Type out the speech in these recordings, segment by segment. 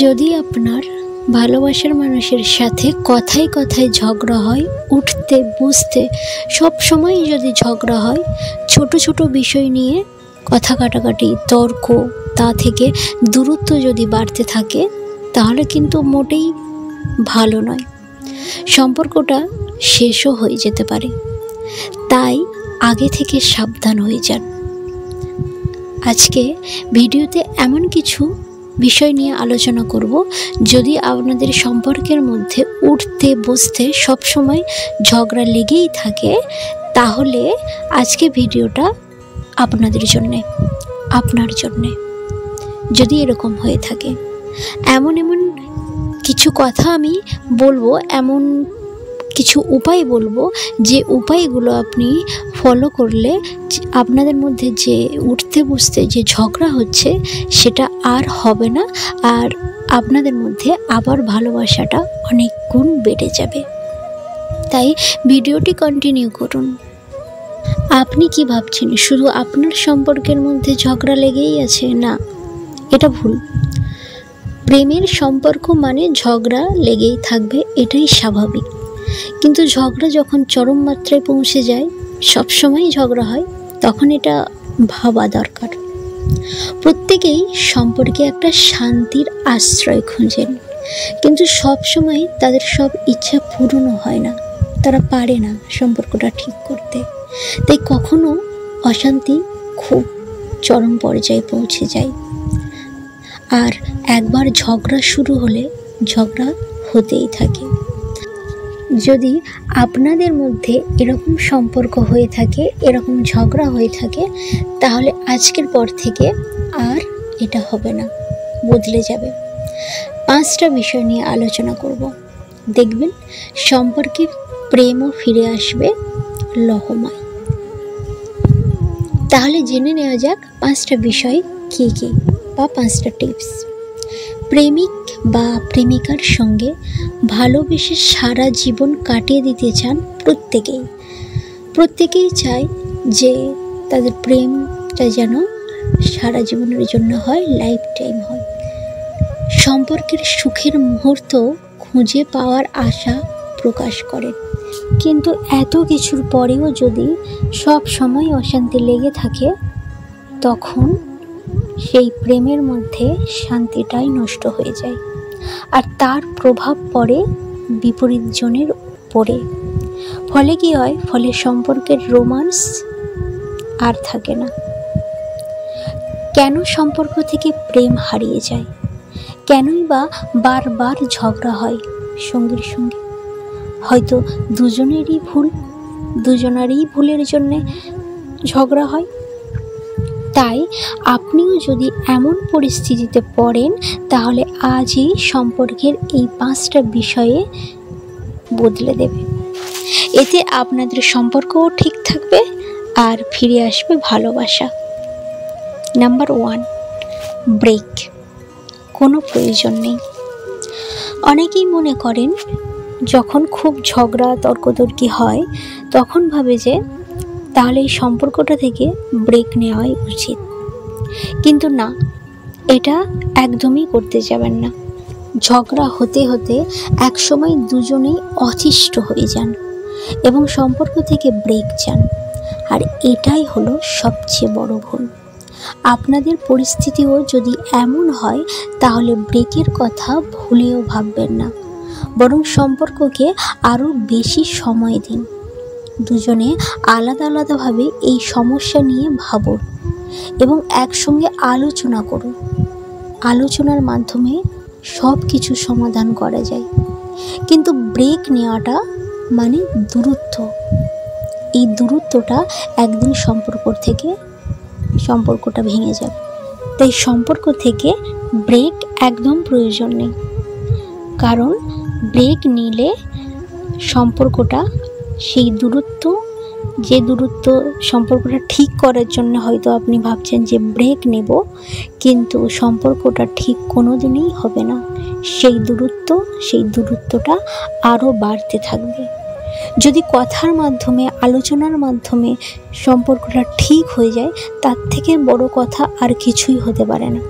যদি আপনার ভালোবাসার মানুষের সাথে কথায় কথায় ঝগড়া হয়, উঠতে বসতে সব সময় যদি ঝগড়া হয়, ছোট ছোট বিষয় নিয়ে কথা কাটাকাটি, তর্ক, তা থেকে দূরত্ব যদি বাড়তে থাকে, তাহলে কিন্তু মোটেই ভালো নয়। সম্পর্কটা শেষও হয়ে যেতে পারে। তাই আগে থেকে সাবধান হয়ে যান। আজকে ভিডিওতে এমন কিছু বিষয় নিয়ে আলোচনা করব, যদি আপনাদের সম্পর্কের মধ্যে উঠতে বসতে সবসময় ঝগড়া লেগেই থাকে, তাহলে আজকে ভিডিওটা আপনাদের জন্যে, আপনার জন্যে। যদি এরকম হয়ে থাকে, এমন কিছু কথা আমি বলবো, এমন কিছু উপায় বলবো, যে উপায়গুলো আপনি ফলো করলে আপনাদের মধ্যে যে উঠতে বসতে যে ঝগড়া হচ্ছে সেটা আর হবে না, আর আপনাদের মধ্যে আবার ভালোবাসাটা অনেক গুণ বেড়ে যাবে। তাই ভিডিওটি কন্টিনিউ করুন। আপনি কি ভাবছেন শুধু আপনার সম্পর্কের মধ্যে ঝগড়া লেগেই আছে? না, এটা ভুল। প্রেমের সম্পর্ক মানে ঝগড়া লেগেই থাকবে, এটাই স্বাভাবিক। কিন্তু ঝগড়া যখন চরম মাত্রায় পৌঁছে যায়, সবসময় ঝগড়া হয়, তখন এটা ভাবা দরকার। প্রত্যেকেই সম্পর্কে একটা শান্তির আশ্রয় খুঁজেন, কিন্তু সবসময় তাদের সব ইচ্ছা পূরণ হয় না, তারা পারে না সম্পর্কটা ঠিক করতে। তাই কখনো অশান্তি খুব চরম পর্যায়ে পৌঁছে যায়। আর একবার ঝগড়া শুরু হলে ঝগড়া হতেই থাকে। যদি আপনাদের মধ্যে এরকম সম্পর্ক হয়ে থাকে, এরকম ঝগড়া হয়ে থাকে, তাহলে আজকের পর থেকে আর এটা হবে না, বদলে যাবে। 5টা বিষয় নিয়ে আলোচনা করব। দেখবেন সম্পর্কের প্রেমও ফিরে আসবে লহমায়। তাহলে জেনে নেওয়া যাক 5টা বিষয় কী কী, বা 5টা টিপস। প্রেমিক বা প্রেমিকার সঙ্গে ভালোবেসে সারা জীবন কাটিয়ে দিতে চান প্রত্যেকেই চায় যে তাদের প্রেমটা যেন সারা জীবনের জন্য হয়, লাইফ টাইম হয়। সম্পর্কের সুখের মুহূর্ত খুঁজে পাওয়ার আশা প্রকাশ করেন। কিন্তু এত কিছুর পরেও যদি সব সময় অশান্তি লেগে থাকে, তখন সেই প্রেমের মধ্যে শান্তিটাই নষ্ট হয়ে যায়, আর তার প্রভাব পড়ে বিপরীত জনের উপরে। ফলে কি হয়? ফলে সম্পর্কের রোমান্স আর থাকে না। কেন সম্পর্ক থেকে প্রেম হারিয়ে যায়? কেনই বা বারবার ঝগড়া হয় সঙ্গীর সঙ্গে? হয়তো দুজনেরই ভুলের জন্যে ঝগড়া হয়। তাই আপনিও যদি এমন পরিস্থিতিতে পড়েন, তাহলে আজই সম্পর্কের এই 5টা বিষয়ে বদলে দেবে। এতে আপনাদের সম্পর্কও ঠিক থাকবে, আর ফিরে আসবে ভালোবাসা। Number 1, break. কোনো প্রয়োজন নেই। অনেকেই মনে করেন যখন খুব ঝগড়া তর্কতর্কি হয়, তখন ভাবে যে তাহলে এই সম্পর্কটা থেকে ব্রেক নেওয়াই উচিত। কিন্তু না, এটা একদমই করতে যাবেন না। ঝগড়া হতে হতে একসময় দুজনেই অতিষ্ঠ হয়ে যান এবং সম্পর্ক থেকে ব্রেক চান, আর এটাই হলো সবচেয়ে বড় ভুল। আপনাদের পরিস্থিতিও যদি এমন হয়, তাহলে ব্রেকের কথা ভুলেও ভাববেন না, বরং সম্পর্ককে আরও বেশি সময় দিন। দুজনে আলাদা আলাদাভাবে এই সমস্যা নিয়ে ভাবুন এবং একসঙ্গে আলোচনা করুন। আলোচনার মাধ্যমে সব কিছু সমাধান করা যায়। কিন্তু ব্রেক নেওয়াটা মানে দূরত্ব। এই দূরত্বটা একদিন সম্পর্কটা ভেঙে যাবে। তাই সম্পর্ক থেকে ব্রেক একদম প্রয়োজন নেই, কারণ ব্রেক নিলে সম্পর্কটা যে দূরত্ব সম্পর্কটা ঠিক করার জন্য হয়তো আপনি ভাবছেন যে ব্রেক নেব, কিন্তু সম্পর্কটা ঠিক কোনোদিনই হবে না। সেই দূরত্বটা আরও বাড়তে থাকবে। যদি কথার মাধ্যমে, আলোচনার মাধ্যমে সম্পর্কটা ঠিক হয়ে যায়, তার থেকে বড় কথা আর কিছুই হতে পারে না।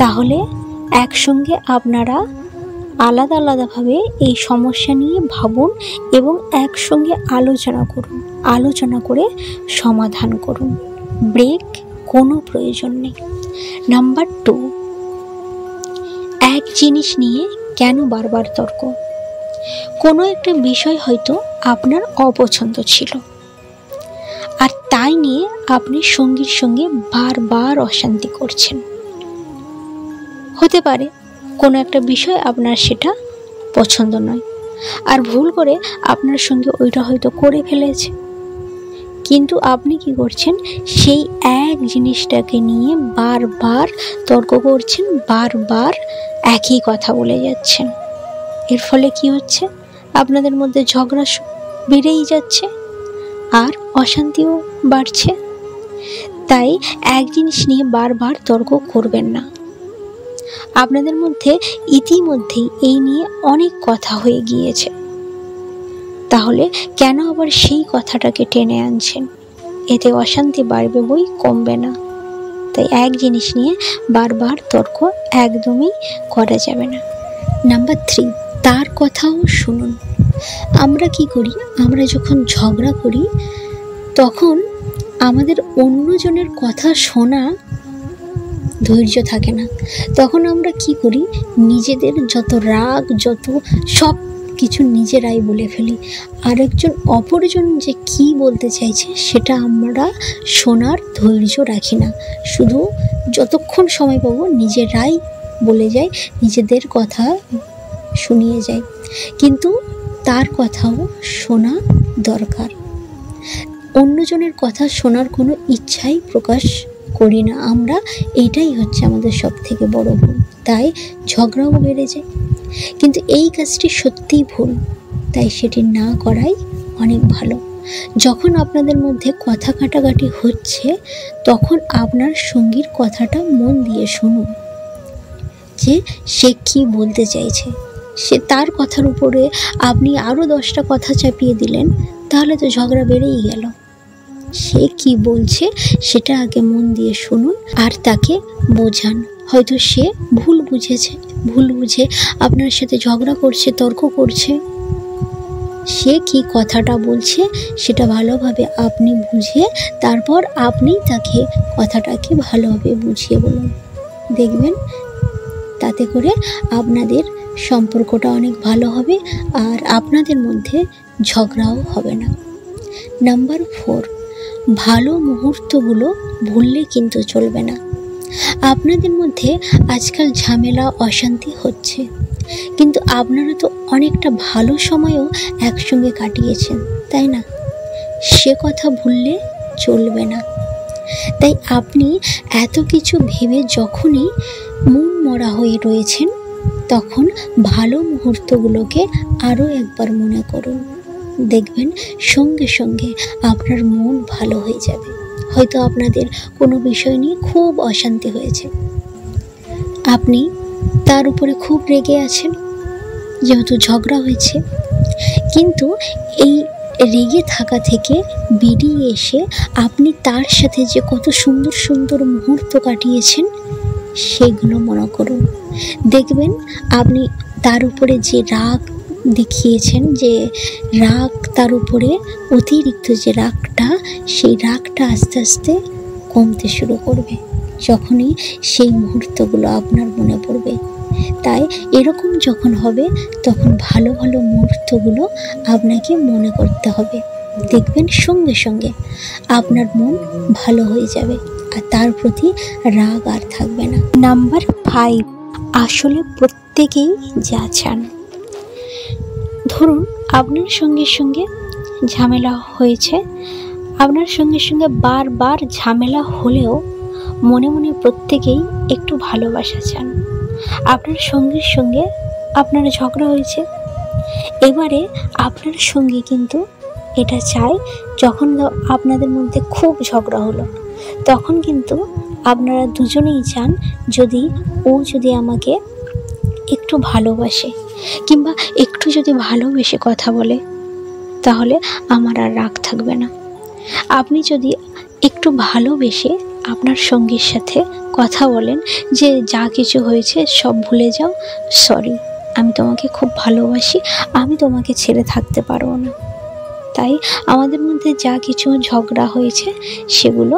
তাহলে একসঙ্গে আপনারা আলাদা আলাদাভাবে এই সমস্যা নিয়ে ভাবুন এবং একসঙ্গে আলোচনা করে সমাধান করুন। ব্রেক কোনো প্রয়োজন নেই। নাম্বার 2, এক জিনিস নিয়ে কেন বারবার তর্ক? কোনো একটা বিষয় হয়তো আপনার অপছন্দ ছিল, আর তাই নিয়ে আপনি সঙ্গীর সঙ্গে বারবার অশান্তি করছেন। হতে পারে কোনো একটা বিষয় আপনার সেটা পছন্দ নয়, আর ভুল করে আপনার সঙ্গে ওইটা হয়তো করে ফেলেছে, কিন্তু আপনি কি করছেন, সেই এক জিনিসটাকে নিয়ে বারবার তর্ক করছেন, বারবার একই কথা বলে যাচ্ছেন। এর ফলে কি হচ্ছে, আপনাদের মধ্যে ঝগড়া বেড়েই যাচ্ছে আর অশান্তিও বাড়ছে। তাই এক জিনিস নিয়ে বারবার তর্ক করবেন না। আপনাদের মধ্যে ইতিমধ্যেই এই নিয়ে অনেক কথা হয়ে গিয়েছে, তাহলে কেন আবার সেই কথাটাকে টেনে আনছেন? এতে অশান্তি বাড়বে বই, কমবে না। তাই এক জিনিস নিয়ে বারবার তর্ক একদমই করা যাবে না। নাম্বার 3, তার কথাও শুনুন। আমরা কি করি, আমরা যখন ঝগড়া করি তখন আমাদের অন্যজনের কথা শোনা ধৈর্য থাকে না। তখন আমরা কি করি, নিজেদের যত রাগ, যত সব কিছু নিজেরাই বলে ফেলি। অপরজন যে কি বলতে চাইছে সেটা আমরা শোনার ধৈর্য রাখি না, শুধু যতক্ষণ সময় পাবো নিজেরাই বলে যাই, নিজেদের কথা শুনিয়ে যাই। কিন্তু তার কথাও শোনা দরকার। অন্যজনের কথা শোনার কোনো ইচ্ছাই প্রকাশ করি না আমরা, এইটাই হচ্ছে আমাদের সব থেকে বড় ভুল। তাই ঝগড়াও বেড়ে যায়, কিন্তু এই কাজটি সত্যিই ভুল, তাই সেটি না করাই অনেক ভালো। যখন আপনাদের মধ্যে কথা কাটাকাটি হচ্ছে তখন আপনার সঙ্গীর কথাটা মন দিয়ে শুনুন, যে সে কি বলতে চাইছে। সে তার কথার উপরে আপনি আরও 10টা কথা চাপিয়ে দিলেন, তাহলে তো ঝগড়া বেড়েই গেল। সে কি বলছে সেটা আগে মন দিয়ে শুনুন আর তাকে বোঝান। হয়তো সে ভুল বুঝে আপনার সাথে ঝগড়া করছে, তর্ক করছে। সে কি কথাটা বলছে সেটা ভালোভাবে আপনি বুঝে তারপর আপনি তাকে কথাটাকে ভালোভাবে বুঝিয়ে বলুন। দেখবেন তাতে করে আপনাদের সম্পর্কটা অনেক ভালো হবে আর আপনাদের মধ্যে ঝগড়াও হবে না। নাম্বার 4, ভালো মুহূর্তগুলো ভুললে কিন্তু চলবে না। আপনাদের মধ্যে আজকাল ঝামেলা, অশান্তি হচ্ছে, কিন্তু আপনারা তো অনেকটা ভালো সময়ও একসঙ্গে কাটিয়েছেন, তাই না? সে কথা ভুললে চলবে না। তাই আপনি এত কিছু ভেবে যখনই মন মরা হয়ে রয়েছেন তখন ভালো মুহূর্তগুলোকে আরও একবার মনে করুন। দেখবেন সঙ্গে সঙ্গে আপনার মন ভালো হয়ে যাবে। হয়তো আপনাদের কোনো বিষয় নিয়ে খুব অশান্তি হয়েছে, আপনি তার উপরে খুব রেগে আছেন যেহেতু ঝগড়া হয়েছে, কিন্তু এই রেগে থাকা থেকে বেরিয়ে এসে আপনি তার সাথে যে কত সুন্দর সুন্দর মুহূর্ত কাটিয়েছেন সেগুলো মনে করুন। দেখবেন আপনি তার উপরে যে রাগ দেখিয়েছেন, যে রাগ তার উপরে অতিরিক্ত যে রাগটা, সেই রাগটা আস্তে আস্তে কমতে শুরু করবে যখনই সেই মুহূর্তগুলো আপনার মনে পড়বে। তাই এরকম যখন হবে তখন ভালো ভালো মুহূর্তগুলো আপনাকে মনে করতে হবে। দেখবেন সঙ্গে সঙ্গে আপনার মন ভালো হয়ে যাবে আর তার প্রতি রাগ আর থাকবে না। নাম্বার 5, আসলে প্রত্যেকেই যা চান। ধরুন আপনার সঙ্গে ঝামেলা হয়েছে, আপনার সঙ্গে বারবার ঝামেলা হলেও মনে মনে প্রত্যেকেই একটু ভালোবাসা চান। আপনার সঙ্গে আপনার ঝগড়া হয়েছে, এবারে আপনার সঙ্গে কিন্তু এটা চায়, যখন আপনাদের মধ্যে খুব ঝগড়া হলো তখন কিন্তু আপনারা দুজনেই চান যদি আমাকে একটু ভালোবাসে কিংবা একটু যদি ভালোবেসে কথা বলে তাহলে আমার আর রাগ থাকবে না। আপনি যদি একটু ভালোবেসে আপনার সঙ্গীর সাথে কথা বলেন যে যা কিছু হয়েছে সব ভুলে যাও, সরি, আমি তোমাকে খুব ভালোবাসি, আমি তোমাকে ছেড়ে থাকতে পারবো না। তাই আমাদের মধ্যে যা কিছু ঝগড়া হয়েছে সেগুলো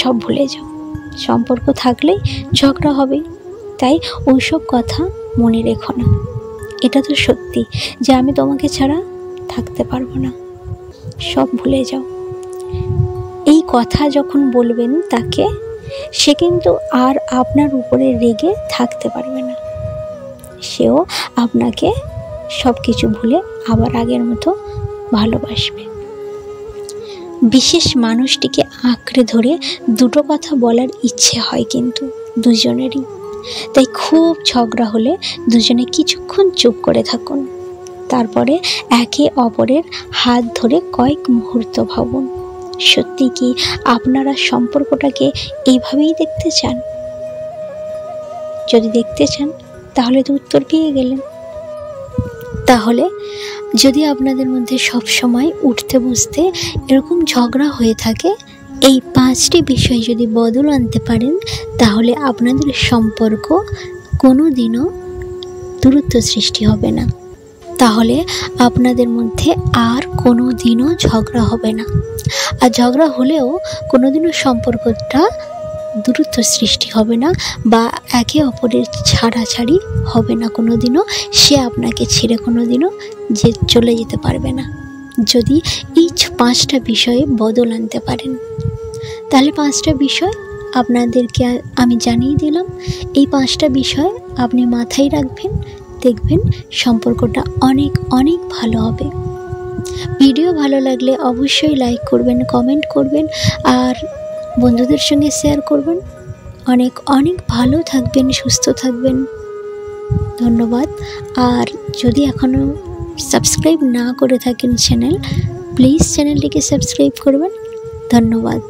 সব ভুলে যাও। সম্পর্ক থাকলেই ঝগড়া হবেই, তাই ওইসব কথা মনে রেখো না। এটা তো সত্যি যে আমি তোমাকে ছাড়া থাকতে পারবো না, সব ভুলে যাও। এই কথা যখন বলবেন তাকে, সে কিন্তু আর আপনার উপরে রেগে থাকতে পারবে না। সেও আপনাকে সব কিছু ভুলে আবার আগের মতো ভালোবাসবে। বিশেষ মানুষটিকে আঁকড়ে ধরে দুটো কথা বলার ইচ্ছে হয় কিন্তু দুজনেরই। তাই খুব ঝগড়া হলে দুজনে কিছুক্ষণ চুপ করে থাকুন, তারপরে একে অপরের হাত ধরে কয়েক মুহূর্ত ভাবুন, সত্যি কি আপনারা সম্পর্কটাকে এইভাবেই দেখতে চান? যদি দেখতে চান তাহলে তো উত্তর পেয়ে গেলেন। তাহলে যদি আপনাদের মধ্যে সব সময় উঠতে বসতে এরকম ঝগড়া হয়ে থাকে, এই 5টি বিষয় যদি বদল আনতে পারেন, তাহলে আপনাদের সম্পর্ক কোনো দিনও দূরত্ব সৃষ্টি হবে না। তাহলে আপনাদের মধ্যে আর কোনো দিনও ঝগড়া হবে না। আর ঝগড়া হলেও কোনো দিনও সম্পর্কটা দূরত্ব সৃষ্টি হবে না, বা একে অপরের ছাড়াছাড়ি হবে না কোনো দিনও। সে আপনাকে ছেড়ে কোনো দিনও চলে যেতে পারবে না। যদি এই 5টা বিষয়ে বদল আনতে পারেন, তাহলে 5টা বিষয় আপনাদেরকে আমি জানিয়ে দিলাম। এই 5টা বিষয় আপনি মাথায় রাখবেন, দেখবেন সম্পর্কটা অনেক অনেক ভালো হবে। ভিডিও ভালো লাগলে অবশ্যই লাইক করবেন, কমেন্ট করবেন, আর বন্ধুদের সঙ্গে শেয়ার করবেন। অনেক অনেক ভালো থাকবেন, সুস্থ থাকবেন। ধন্যবাদ। আর যদি এখনও সাবস্ক্রাইব না করে থাকেন চ্যানেল, প্লিজ চ্যানেলটিকে সাবস্ক্রাইব করবেন। ধন্যবাদ।